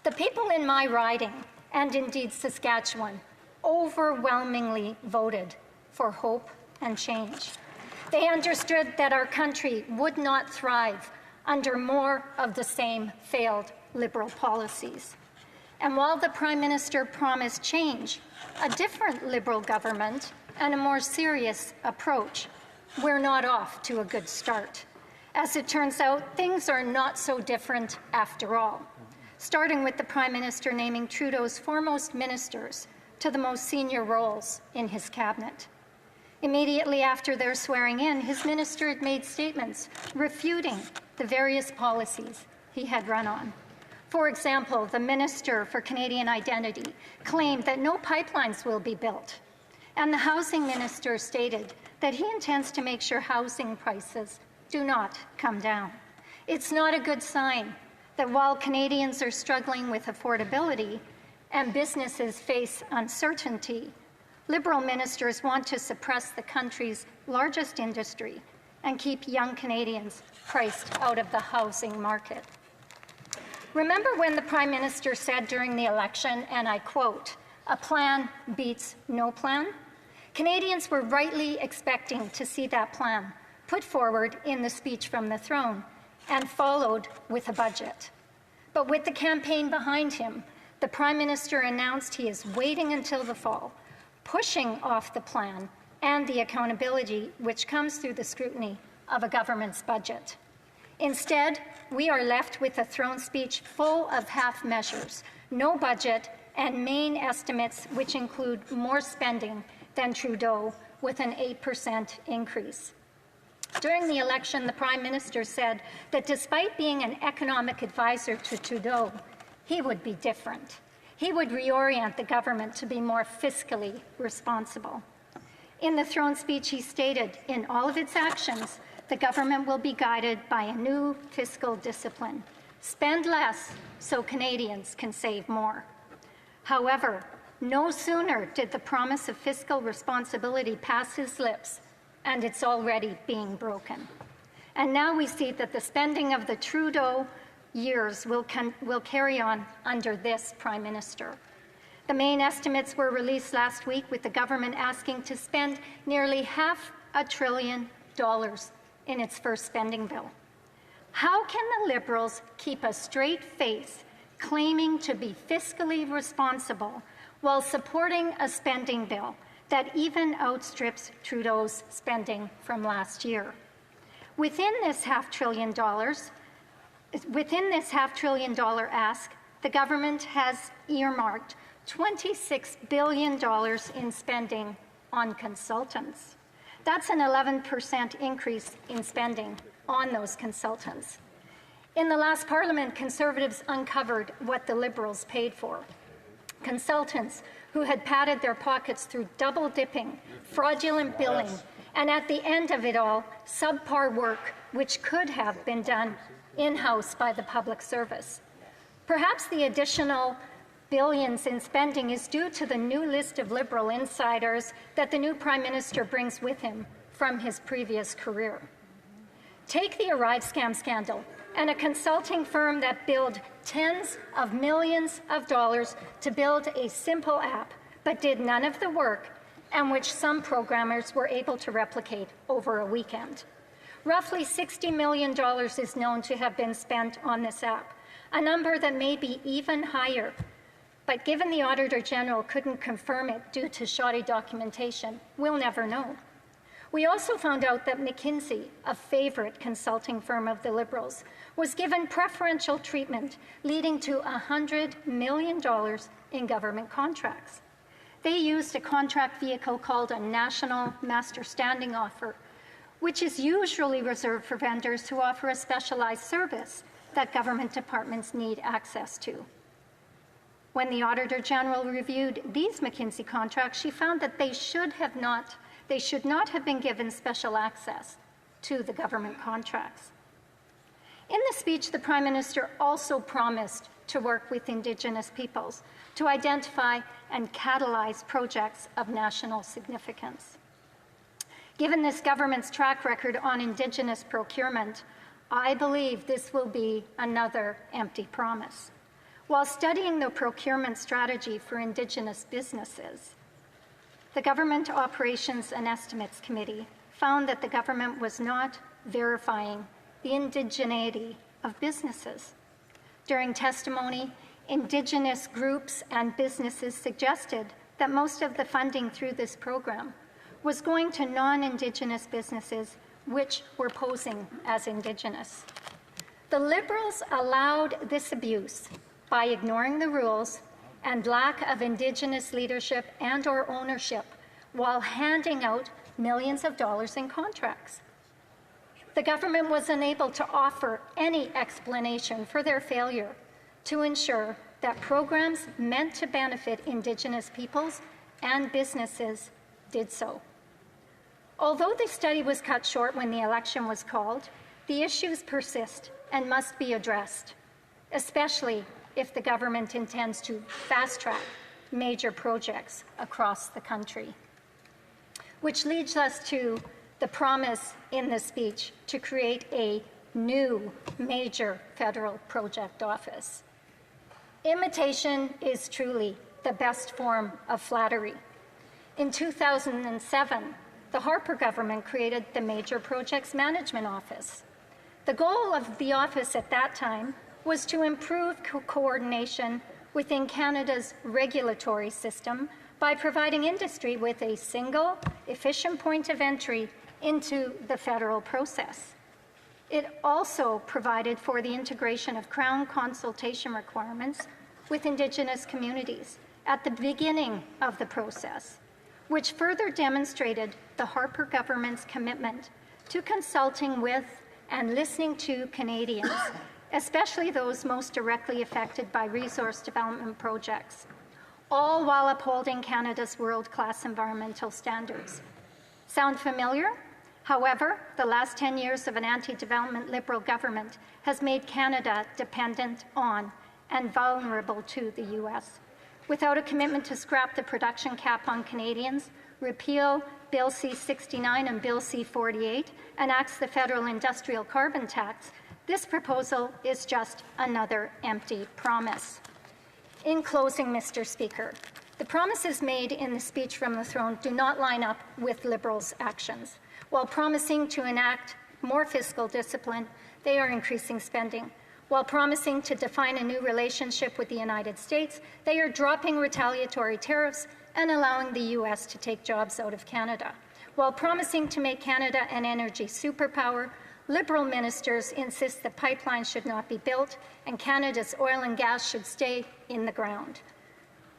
The people in my riding, and indeed Saskatchewan, overwhelmingly voted for hope and change. They understood that our country would not thrive under more of the same failed Liberal policies. And while the Prime Minister promised change, a different Liberal government, and a more serious approach, we're not off to a good start. As it turns out, things are not so different after all, starting with the Prime Minister naming Trudeau's foremost ministers to the most senior roles in his cabinet. Immediately after their swearing in, his minister had made statements refuting the various policies he had run on. For example, the Minister for Canadian Identity claimed that no pipelines will be built, and the Housing Minister stated that he intends to make sure housing prices do not come down. It's not a good sign that while Canadians are struggling with affordability and businesses face uncertainty, Liberal ministers want to suppress the country's largest industry and keep young Canadians priced out of the housing market. Remember when the Prime Minister said during the election, and I quote, "A plan beats no plan"? Canadians were rightly expecting to see that plan put forward in the speech from the throne and followed with a budget. But with the campaign behind him, the Prime Minister announced he is waiting until the fall, pushing off the plan and the accountability which comes through the scrutiny of a government's budget. Instead, we are left with a throne speech full of half measures, no budget, and main estimates which include more spending than Trudeau with an 8% increase. During the election, the Prime Minister said that despite being an economic advisor to Trudeau, he would be different. He would reorient the government to be more fiscally responsible. In the throne speech, he stated, in all of its actions, the government will be guided by a new fiscal discipline. Spend less so Canadians can save more. However, no sooner did the promise of fiscal responsibility pass his lips, and it's already being broken. And now we see that the spending of the Trudeau years will carry on under this Prime Minister. The main estimates were released last week, with the government asking to spend nearly $500 billion in its first spending bill. How can the Liberals keep a straight face claiming to be fiscally responsible while supporting a spending bill that even outstrips Trudeau's spending from last year? Within this $500 billion ask, the government has earmarked $26 billion in spending on consultants. That's an 11% increase in spending on those consultants. In the last Parliament, Conservatives uncovered what the Liberals paid for. Consultants who had padded their pockets through double-dipping, fraudulent billing, and at the end of it all, subpar work which could have been done in-house by the public service. Perhaps the additional billions in spending is due to the new list of Liberal insiders that the new Prime Minister brings with him from his previous career. Take the Arrive scam scandal and a consulting firm that billed tens of millions of dollars to build a simple app but did none of the work, and which some programmers were able to replicate over a weekend. Roughly $60 million is known to have been spent on this app, a number that may be even higher. But given the Auditor General couldn't confirm it due to shoddy documentation, we'll never know. We also found out that McKinsey, a favorite consulting firm of the Liberals, was given preferential treatment, leading to $100 million in government contracts. They used a contract vehicle called a National Master Standing Offer, which is usually reserved for vendors who offer a specialized service that government departments need access to. When the Auditor General reviewed these McKinsey contracts, she found that they should not have been given special access to the government contracts. In the speech, the Prime Minister also promised to work with Indigenous peoples to identify and catalyze projects of national significance. Given this government's track record on Indigenous procurement, I believe this will be another empty promise. While studying the procurement strategy for Indigenous businesses, the Government Operations and Estimates Committee found that the government was not verifying the indigeneity of businesses. During testimony, Indigenous groups and businesses suggested that most of the funding through this program was going to non-Indigenous businesses which were posing as Indigenous. The Liberals allowed this abuse by ignoring the rules and lack of Indigenous leadership and/or ownership while handing out millions of dollars in contracts. The government was unable to offer any explanation for their failure to ensure that programs meant to benefit Indigenous peoples and businesses did so. Although the study was cut short when the election was called, the issues persist and must be addressed, especially if the government intends to fast-track major projects across the country. Which leads us to the promise in the speech to create a new major federal project office. Imitation is truly the best form of flattery. In 2007, the Harper government created the Major Projects Management Office. The goal of the office at that time was to improve coordination within Canada's regulatory system by providing industry with a single, efficient point of entry into the federal process. It also provided for the integration of Crown consultation requirements with Indigenous communities at the beginning of the process, which further demonstrated the Harper government's commitment to consulting with and listening to Canadians, especially those most directly affected by resource development projects, all while upholding Canada's world-class environmental standards. Sound familiar? However, the last 10 years of an anti-development Liberal government has made Canada dependent on and vulnerable to the U.S. Without a commitment to scrap the production cap on Canadians, repeal Bill C-69 and Bill C-48, and axe the federal industrial carbon tax, this proposal is just another empty promise. In closing, Mr. Speaker, the promises made in the speech from the throne do not line up with Liberals' actions. While promising to enact more fiscal discipline, they are increasing spending. While promising to define a new relationship with the United States, they are dropping retaliatory tariffs and allowing the U.S. to take jobs out of Canada. While promising to make Canada an energy superpower, Liberal ministers insist that pipelines should not be built and Canada's oil and gas should stay in the ground.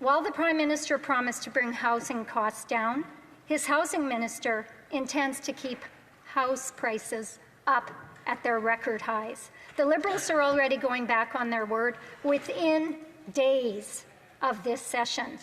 While the Prime Minister promised to bring housing costs down, his housing minister intends to keep house prices up at their record highs. The Liberals are already going back on their word within days of this session.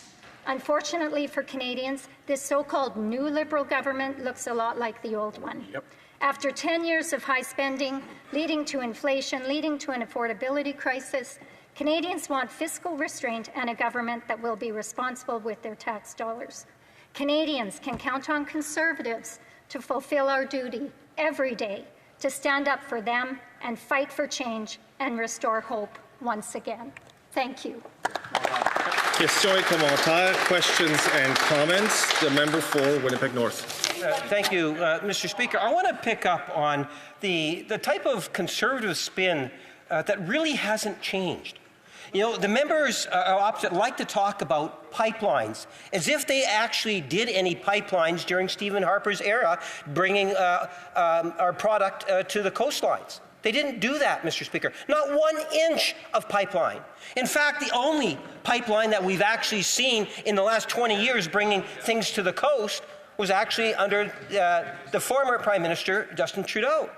Unfortunately for Canadians, this so-called new Liberal government looks a lot like the old one. Yep. After 10 years of high spending, leading to inflation, leading to an affordability crisis, Canadians want fiscal restraint and a government that will be responsible with their tax dollars. Canadians can count on Conservatives to fulfill our duty every day to stand up for them and fight for change and restore hope once again. Thank you. Question, commentaire, questions and comments. The member for Winnipeg North. Thank you, Mr. Speaker. I want to pick up on the type of Conservative spin that really hasn't changed. You know, the members opposite like to talk about pipelines as if they actually did any pipelines during Stephen Harper's era, bringing our product to the coastlines. They didn't do that, Mr. Speaker. Not 1 inch of pipeline. In fact, the only pipeline that we've actually seen in the last 20 years bringing things to the coast was actually under the former Prime Minister, Justin Trudeau.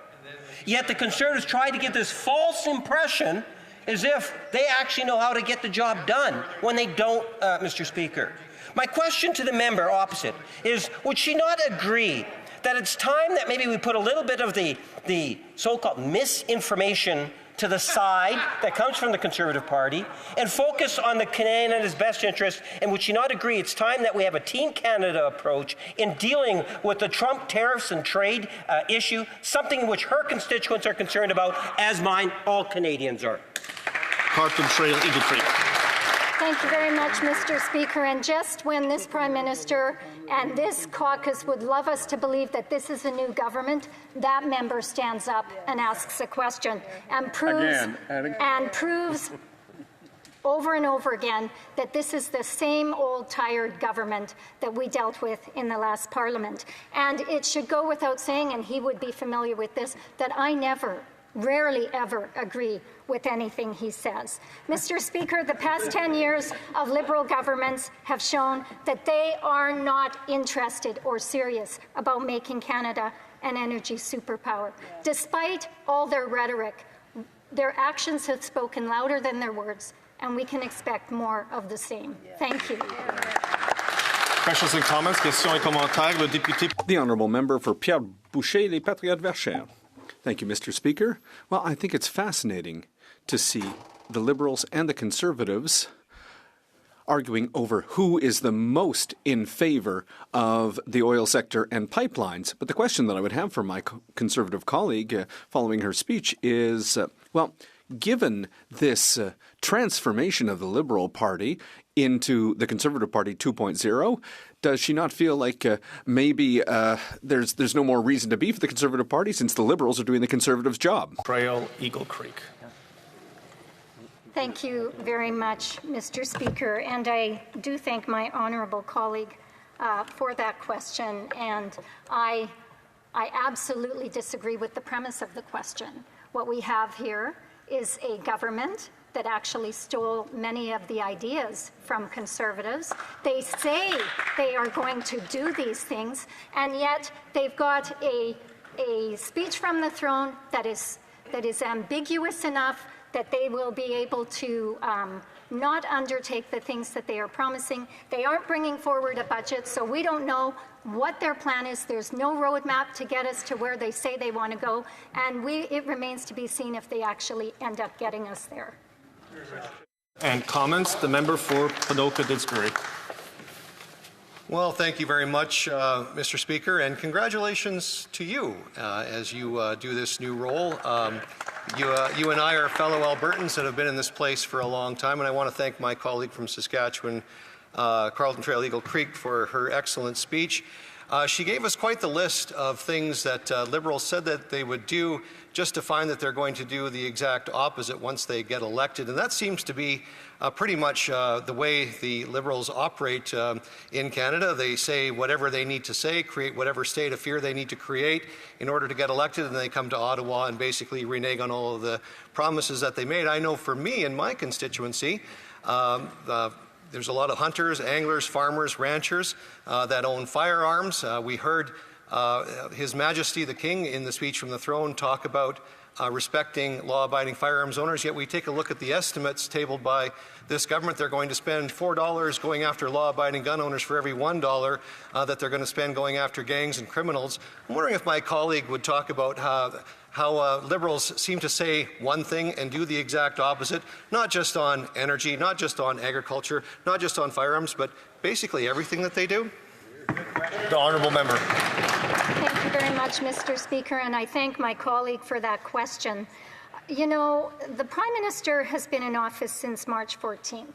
Yet the Conservatives tried to give this false impression as if they actually know how to get the job done, when they don't, Mr. Speaker. My question to the member opposite is, would she not agree that it's time that maybe we put a little bit of the so-called misinformation to the side that comes from the Conservative Party and focus on the Canadian and his best interest? And would she not agree it's time that we have a Team Canada approach in dealing with the Trump tariffs and trade issue, something which her constituents are concerned about, as mine, all Canadians are? Carlton Trail, Eagle Creek. Thank you very much, Mr. Speaker. And just when this Prime Minister and this caucus would love us to believe that this is a new government, that member stands up and asks a question and proves over and over again that this is the same old tired government that we dealt with in the last Parliament. And it should go without saying, and he would be familiar with this, that I rarely ever agree with anything he says. Mr. Speaker, the past 10 years of Liberal governments have shown that they are not interested or serious about making Canada an energy superpower. Despite all their rhetoric, their actions have spoken louder than their words, and we can expect more of the same. Thank you. Questions and comments? Questions et commentaires. Le député. The honourable member for Pierre Boucher, Les Patriotes Verchères. Thank you, Mr. Speaker. Well, I think it's fascinating to see the Liberals and the Conservatives arguing over who is the most in favor of the oil sector and pipelines. But the question that I would have for my Conservative colleague following her speech is, well, given this transformation of the Liberal Party into the Conservative Party 2.0, does she not feel like maybe there's no more reason to be for the Conservative Party since the Liberals are doing the Conservatives' job? Trail, Eagle Creek. Thank you very much, Mr. Speaker. And I do thank my honourable colleague for that question. And I absolutely disagree with the premise of the question. What we have here is a government that actually stole many of the ideas from Conservatives. They say they are going to do these things, and yet they've got a speech from the throne that is ambiguous enough that they will be able to not undertake the things that they are promising. They aren't bringing forward a budget, so we don't know what their plan is. There's no roadmap to get us to where they say they want to go, and it remains to be seen if they actually end up getting us there. And comments? The member for Paducah Didsbury. Well, thank you very much, Mr. Speaker, and congratulations to you as you do this new role. You and I are fellow Albertans that have been in this place for a long time, and I want to thank my colleague from Saskatchewan, Carleton Trail Eagle Creek, for her excellent speech. She gave us quite the list of things that Liberals said that they would do, just to find that they're going to do the exact opposite once they get elected. And that seems to be pretty much the way the Liberals operate in Canada. They say whatever they need to say, create whatever state of fear they need to create in order to get elected, and they come to Ottawa and basically renege on all of the promises that they made. I know for me in my constituency, there's a lot of hunters, anglers, farmers, ranchers that own firearms. We heard His Majesty the King in the speech from the throne talk about respecting law-abiding firearms owners, yet we take a look at the estimates tabled by this government. They're going to spend $4 going after law-abiding gun owners for every $1 that they're going to spend going after gangs and criminals. I'm wondering if my colleague would talk about how Liberals seem to say one thing and do the exact opposite, not just on energy, not just on agriculture, not just on firearms, but basically everything that they do. The honourable member. Thank you very much, Mr. Speaker, and I thank my colleague for that question. You know, the Prime Minister has been in office since March 14th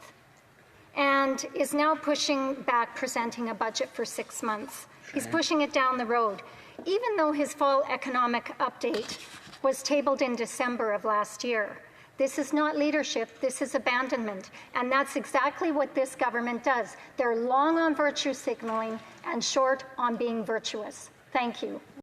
and is now pushing back presenting a budget for 6 months. He's pushing it down the road, even though his fall economic update was tabled in December of last year. This is not leadership, this is abandonment, and that's exactly what this government does. They're long on virtue signaling and short on being virtuous. Thank you.